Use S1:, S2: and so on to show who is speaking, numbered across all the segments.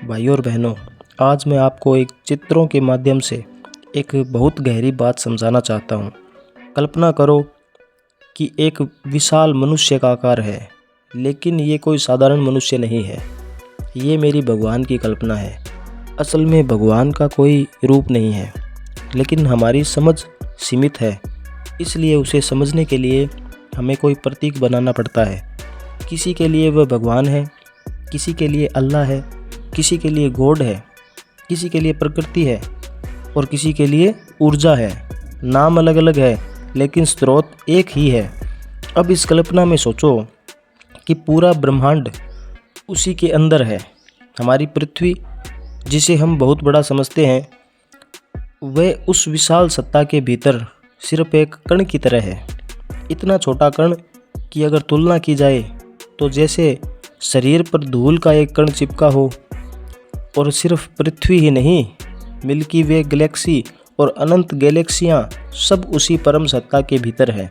S1: भाइयों और बहनों, आज मैं आपको एक चित्रों के माध्यम से एक बहुत गहरी बात समझाना चाहता हूँ। कल्पना करो कि एक विशाल मनुष्य का आकार है, लेकिन ये कोई साधारण मनुष्य नहीं है। ये मेरी भगवान की कल्पना है। असल में भगवान का कोई रूप नहीं है, लेकिन हमारी समझ सीमित है, इसलिए उसे समझने के लिए हमें कोई प्रतीक बनाना पड़ता है। किसी के लिए वह भगवान है, किसी के लिए अल्लाह है, किसी के लिए गॉड है, किसी के लिए प्रकृति है और किसी के लिए ऊर्जा है। नाम अलग अलग है, लेकिन स्रोत एक ही है। अब इस कल्पना में सोचो कि पूरा ब्रह्मांड उसी के अंदर है। हमारी पृथ्वी, जिसे हम बहुत बड़ा समझते हैं, वह उस विशाल सत्ता के भीतर सिर्फ एक कण की तरह है। इतना छोटा कण कि अगर तुलना की जाए तो जैसे शरीर पर धूल का एक कण चिपका हो। और सिर्फ पृथ्वी ही नहीं, मिल्की वे गैलेक्सी और अनंत गैलेक्सियाँ सब उसी परम सत्ता के भीतर है।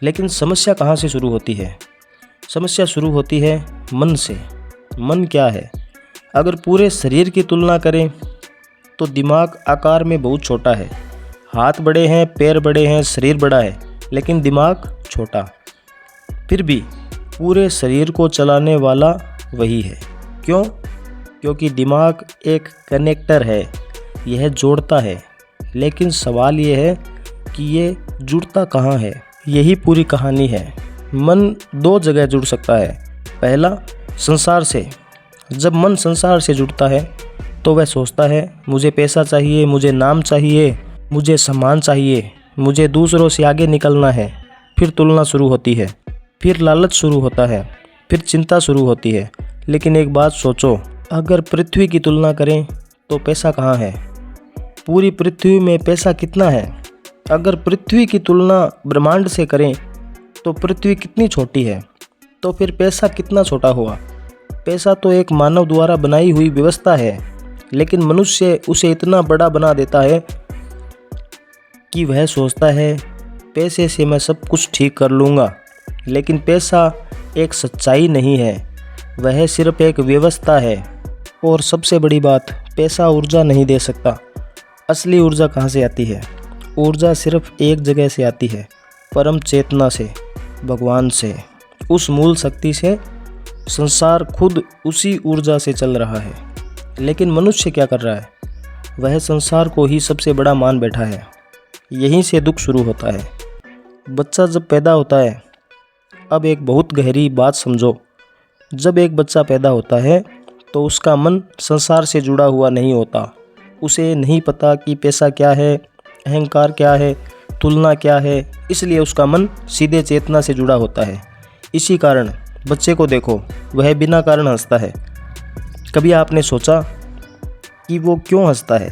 S1: लेकिन समस्या कहाँ से शुरू होती है? समस्या शुरू होती है मन से। मन क्या है? अगर पूरे शरीर की तुलना करें तो दिमाग आकार में बहुत छोटा है। हाथ बड़े हैं, पैर बड़े हैं, शरीर बड़ा है, लेकिन दिमाग छोटा। फिर भी पूरे शरीर को चलाने वाला वही है। क्यों? क्योंकि दिमाग एक कनेक्टर है, यह जोड़ता है। लेकिन सवाल यह है कि ये जुड़ता कहाँ है? यही पूरी कहानी है। मन दो जगह जुड़ सकता है। पहला, संसार से। जब मन संसार से जुड़ता है तो वह सोचता है, मुझे पैसा चाहिए, मुझे नाम चाहिए, मुझे सम्मान चाहिए, मुझे दूसरों से आगे निकलना है। फिर तुलना शुरू होती है, फिर लालच शुरू होता है, फिर चिंता शुरू होती है। लेकिन एक बात सोचो, अगर पृथ्वी की तुलना करें तो पैसा कहाँ है? पूरी पृथ्वी में पैसा कितना है? अगर पृथ्वी की तुलना ब्रह्मांड से करें तो पृथ्वी कितनी छोटी है, तो फिर पैसा कितना छोटा हुआ? पैसा तो एक मानव द्वारा बनाई हुई व्यवस्था है, लेकिन मनुष्य उसे इतना बड़ा बना देता है कि वह सोचता है पैसे से मैं सब कुछ ठीक कर लूँगा। लेकिन पैसा एक सच्चाई नहीं है, वह सिर्फ एक व्यवस्था है। और सबसे बड़ी बात, पैसा ऊर्जा नहीं दे सकता। असली ऊर्जा कहाँ से आती है? ऊर्जा सिर्फ एक जगह से आती है, परम चेतना से, भगवान से, उस मूल शक्ति से। संसार खुद उसी ऊर्जा से चल रहा है। लेकिन मनुष्य क्या कर रहा है? वह संसार को ही सबसे बड़ा मान बैठा है। यहीं से दुख शुरू होता है। बच्चा जब पैदा होता है, अब एक बहुत गहरी बात समझो। जब एक बच्चा पैदा होता है तो उसका मन संसार से जुड़ा हुआ नहीं होता। उसे नहीं पता कि पैसा क्या है, अहंकार क्या है, तुलना क्या है, इसलिए उसका मन सीधे चेतना से जुड़ा होता है। इसी कारण बच्चे को देखो, वह बिना कारण हंसता है। कभी आपने सोचा कि वो क्यों हंसता है?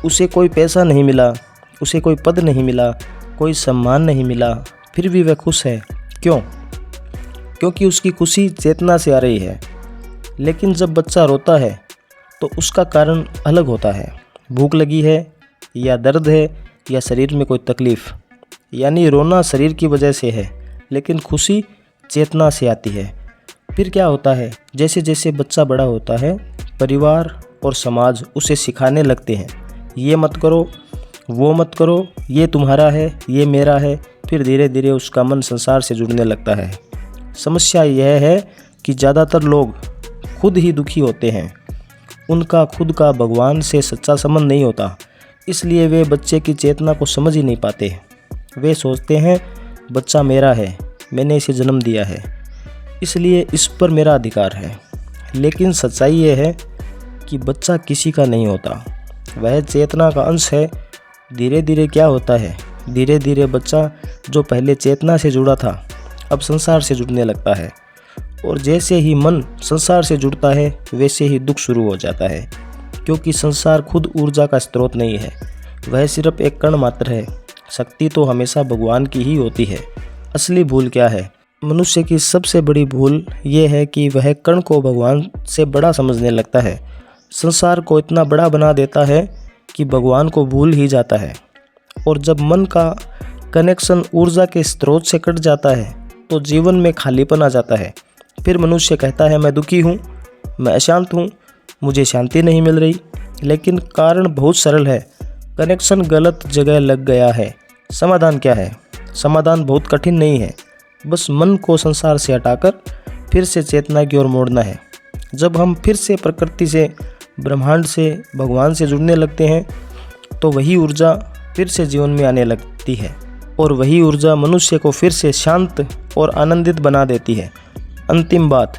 S1: उसे कोई पैसा नहीं मिला, उसे कोई पद नहीं मिला, कोई सम्मान नहीं मिला, फिर भी वह खुश है। क्यों? क्योंकि उसकी खुशी चेतना से आ रही है। लेकिन जब बच्चा रोता है तो उसका कारण अलग होता है। भूख लगी है, या दर्द है, या शरीर में कोई तकलीफ़। यानी रोना शरीर की वजह से है, लेकिन खुशी चेतना से आती है। फिर क्या होता है? जैसे जैसे बच्चा बड़ा होता है, परिवार और समाज उसे सिखाने लगते हैं, ये मत करो, वो मत करो, ये तुम्हारा है, ये मेरा है। फिर धीरे धीरे उसका मन संसार से जुड़ने लगता है। समस्या यह है कि ज़्यादातर लोग खुद ही दुखी होते हैं। उनका खुद का भगवान से सच्चा संबंध नहीं होता, इसलिए वे बच्चे की चेतना को समझ ही नहीं पाते। वे सोचते हैं बच्चा मेरा है, मैंने इसे जन्म दिया है, इसलिए इस पर मेरा अधिकार है। लेकिन सच्चाई ये है कि बच्चा किसी का नहीं होता, वह चेतना का अंश है। धीरे धीरे क्या होता है? धीरे धीरे बच्चा जो पहले चेतना से जुड़ा था, अब संसार से जुड़ने लगता है। और जैसे ही मन संसार से जुड़ता है, वैसे ही दुख शुरू हो जाता है। क्योंकि संसार खुद ऊर्जा का स्रोत नहीं है, वह सिर्फ एक कण मात्र है। शक्ति तो हमेशा भगवान की ही होती है। असली भूल क्या है? मनुष्य की सबसे बड़ी भूल ये है कि वह कण को भगवान से बड़ा समझने लगता है। संसार को इतना बड़ा बना देता है कि भगवान को भूल ही जाता है। और जब मन का कनेक्शन ऊर्जा के स्रोत से कट जाता है तो जीवन में खालीपन आ जाता है। फिर मनुष्य कहता है मैं दुखी हूँ, मैं अशांत हूँ, मुझे शांति नहीं मिल रही। लेकिन कारण बहुत सरल है, कनेक्शन गलत जगह लग गया है। समाधान क्या है? समाधान बहुत कठिन नहीं है, बस मन को संसार से हटाकर फिर से चेतना की ओर मोड़ना है। जब हम फिर से प्रकृति से, ब्रह्मांड से, भगवान से जुड़ने लगते हैं तो वही ऊर्जा फिर से जीवन में आने लगती है और वही ऊर्जा मनुष्य को फिर से शांत और आनंदित बना देती है। अंतिम बात,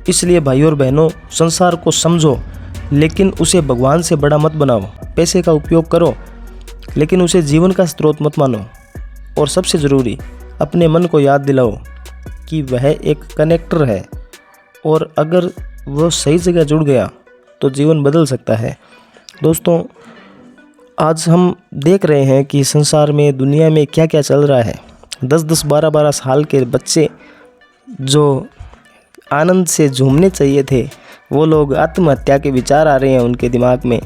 S1: इसलिए भाइयों और बहनों, संसार को समझो लेकिन उसे भगवान से बड़ा मत बनाओ। पैसे का उपयोग करो लेकिन उसे जीवन का स्रोत मत मानो। और सबसे ज़रूरी, अपने मन को याद दिलाओ कि वह एक कनेक्टर है और अगर वह सही जगह जुड़ गया तो जीवन बदल सकता है। दोस्तों, आज हम देख रहे हैं कि संसार में, दुनिया में क्या क्या चल रहा है। 10-10, 12-12 साल के बच्चे जो आनंद से झूमने चाहिए थे, वो लोग आत्महत्या के विचार आ रहे हैं उनके दिमाग में।